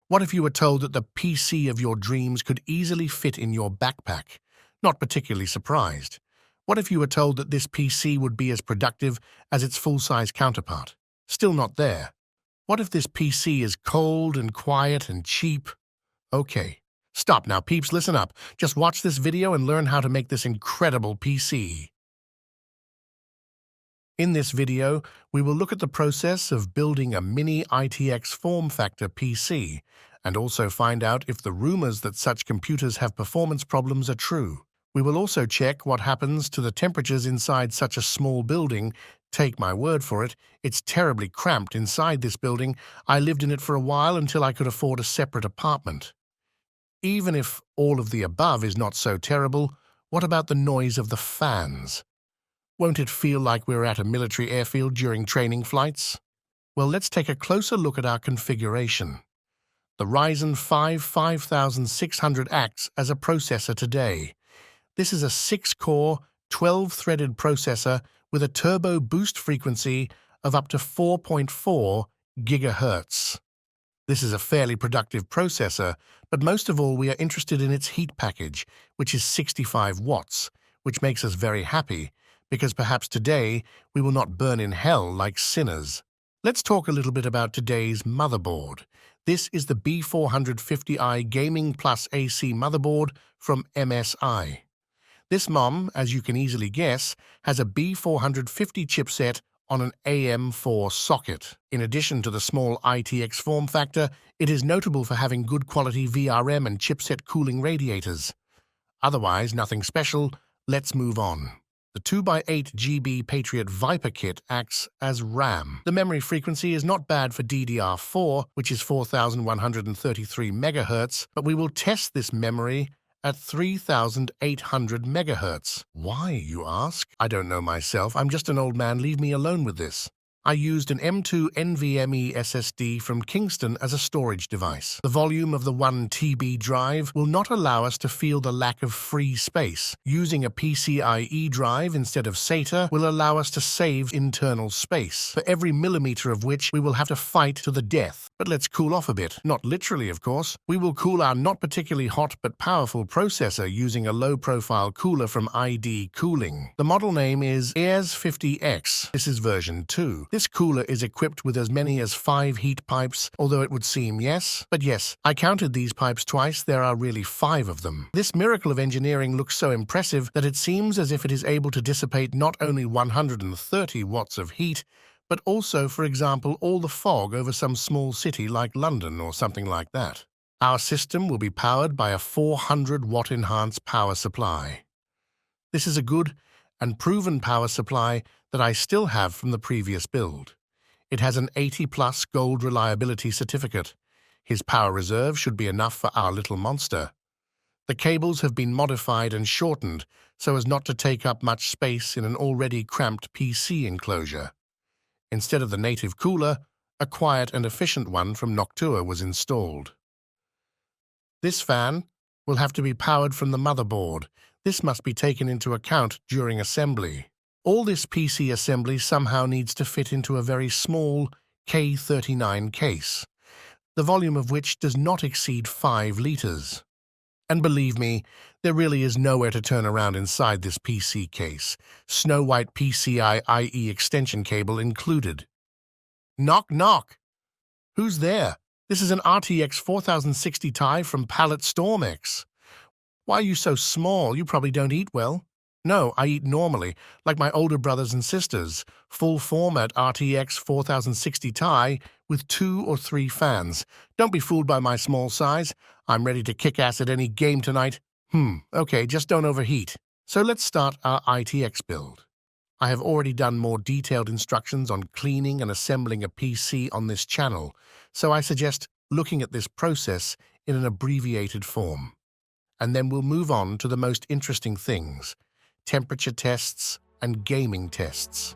What if you were told that the PC of your dreams could easily fit in your backpack? Not particularly surprised. What if you were told that this PC would be as productive as its full-size counterpart? Still not there. What if this PC is cold and quiet and cheap? Okay. Stop now, peeps, listen up. Just watch this video and learn how to make this incredible PC. In this video, we will look at the process of building a mini ITX form factor PC and also find out if the rumors that such computers have performance problems are true. We will also check what happens to the temperatures inside such a small building. Take my word for it, it's terribly cramped inside this building. I lived in it for a while until I could afford a separate apartment. Even if all of the above is not so terrible, what about the noise of the fans? Won't it feel like we're at a military airfield during training flights? Well, let's take a closer look at our configuration. The Ryzen 5 5600 acts as a processor today. This is a 6-core, 12-threaded processor with a turbo boost frequency of up to 4.4 GHz. This is a fairly productive processor, but most of all we are interested in its heat package, which is 65 watts, which makes us very happy, because perhaps today we will not burn in hell like sinners. Let's talk a little bit about today's motherboard. This is the B450i Gaming Plus AC motherboard from MSI. This MOM, as you can easily guess, has a B450 chipset on an AM4 socket. In addition to the small ITX form factor, it is notable for having good quality VRM and chipset cooling radiators. Otherwise, nothing special. Let's move on. The 2x8 GB PATRIOT Viper kit acts as RAM. The memory frequency is not bad for DDR4, which is 4133 MHz, but we will test this memory at 3800 MHz. Why, you ask? I don't know myself. I'm just an old man. Leave me alone with this. I used an M2 NVMe SSD from Kingston as a storage device. The volume of the 1 TB drive will not allow us to feel the lack of free space. Using a PCIe drive instead of SATA will allow us to save internal space, for every millimeter of which we will have to fight to the death. But let's cool off a bit. Not literally, of course. We will cool our not particularly hot but powerful processor using a low-profile cooler from ID Cooling. The model name is ES50X. This is version 2. This cooler is equipped with as many as 5 heat pipes, although it would seem yes. But yes, I counted these pipes twice. There are really 5 of them. This miracle of engineering looks so impressive that it seems as if it is able to dissipate not only 130 watts of heat, but also, for example, all the fog over some small city like London or something like that. Our system will be powered by a 400-watt enhanced power supply. This is a good and proven power supply that I still have from the previous build. It has an 80+ gold reliability certificate. His power reserve should be enough for our little monster. The cables have been modified and shortened so as not to take up much space in an already cramped PC enclosure. Instead of the native cooler, a quiet and efficient one from Noctua was installed. This fan will have to be powered from the motherboard. This must be taken into account during assembly. All this PC assembly somehow needs to fit into a very small K39 case, the volume of which does not exceed 5 liters. And believe me, there really is nowhere to turn around inside this PC case. Snow White PCIe extension cable included. Knock, knock. Who's there? This is an RTX 4060 Ti from PALIT STORMX. Why are you so small? You probably don't eat well. No, I eat normally, like my older brothers and sisters. Full format RTX 4060 Ti with 2 or 3 fans. Don't be fooled by my small size. I'm ready to kick ass at any game tonight. Okay, just don't overheat. So let's start our ITX build. I have already done more detailed instructions on cleaning and assembling a PC on this channel, so I suggest looking at this process in an abbreviated form. And then we'll move on to the most interesting things: temperature tests and gaming tests.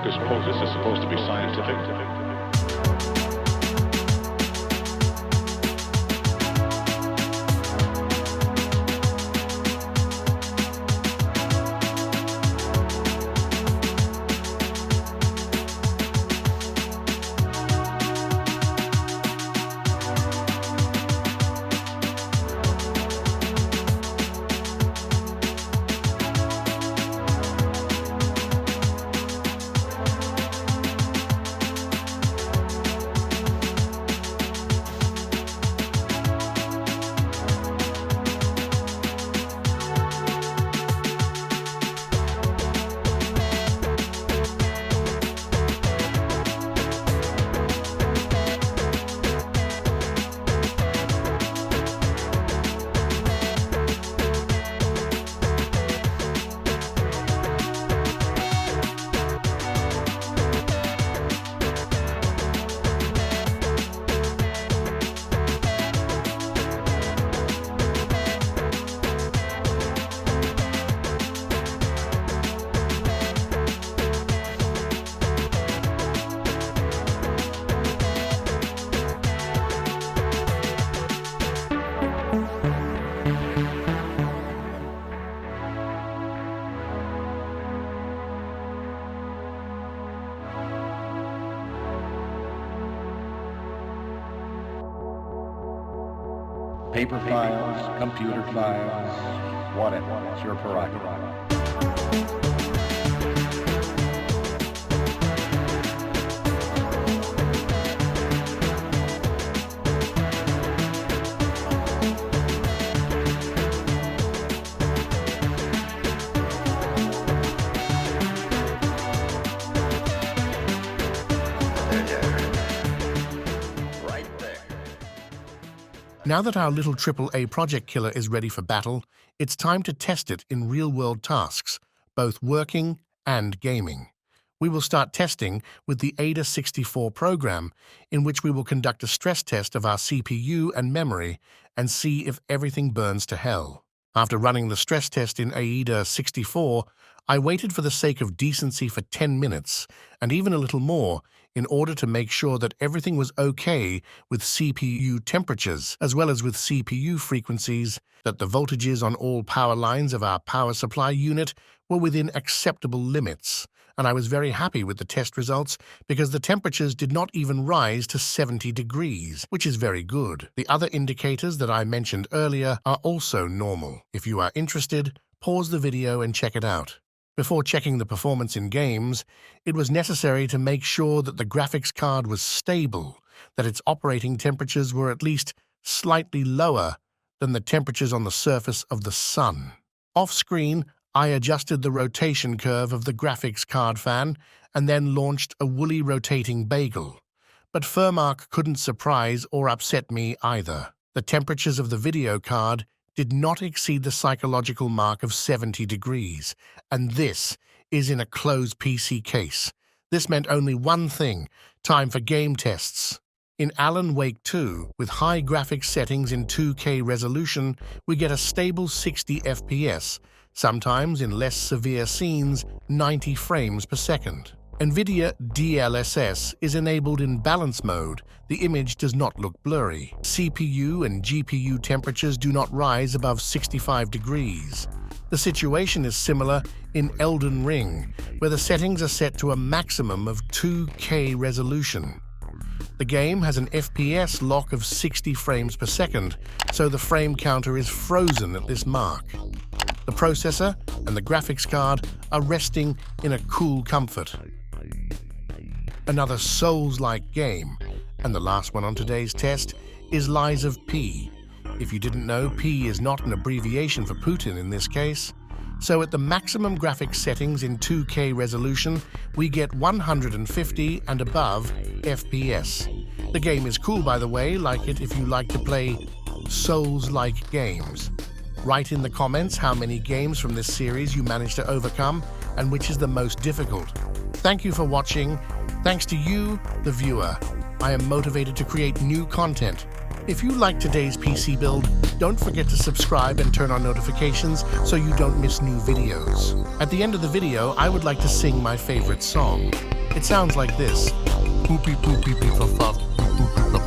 hocus pocus. This is supposed to be scientific. Paper files, computer files, whatever, it's your prerogative. Now that our little AAA project killer is ready for battle, it's time to test it in real-world tasks, both working and gaming. We will start testing with the AIDA64 program, in which we will conduct a stress test of our CPU and memory and see if everything burns to hell. After running the stress test in AIDA64, I waited for the sake of decency for 10 minutes, and even a little more, in order to make sure that everything was okay with CPU temperatures, as well as with CPU frequencies, that the voltages on all power lines of our power supply unit were within acceptable limits, and I was very happy with the test results because the temperatures did not even rise to 70 degrees, which is very good. The other indicators that I mentioned earlier are also normal. If you are interested, pause the video and check it out. Before checking the performance in games, it was necessary to make sure that the graphics card was stable, that its operating temperatures were at least slightly lower than the temperatures on the surface of the sun. Off-screen, I adjusted the rotation curve of the graphics card fan and then launched a woolly rotating bagel. But Furmark couldn't surprise or upset me either. The temperatures of the video card did not exceed the psychological mark of 70 degrees, and this is in a closed PC case. This meant only one thing: time for game tests. In Alan Wake 2, with high graphics settings in 2K resolution, we get a stable 60 FPS, sometimes in less severe scenes, 90 frames per second. NVIDIA DLSS is enabled in balance mode. The image does not look blurry. CPU and GPU temperatures do not rise above 65 degrees. The situation is similar in Elden Ring, where the settings are set to a maximum of 2K resolution. The game has an FPS lock of 60 frames per second, so the frame counter is frozen at this mark. The processor and the graphics card are resting in a cool comfort. Another Souls-like game, and the last one on today's test, is Lies of P. If you didn't know, P is not an abbreviation for Putin in this case. So at the maximum graphics settings in 2K resolution, we get 150 and above FPS. The game is cool, by the way, like it if you like to play Souls-like games. Write in the comments how many games from this series you managed to overcome and which is the most difficult. Thank you for watching. Thanks to you, the viewer, I am motivated to create new content. If you like today's PC build, don't forget to subscribe and turn on notifications so you don't miss new videos. At the end of the video, I would like to sing my favorite song. It sounds like this. Poopy poopy pee fa fa, poopy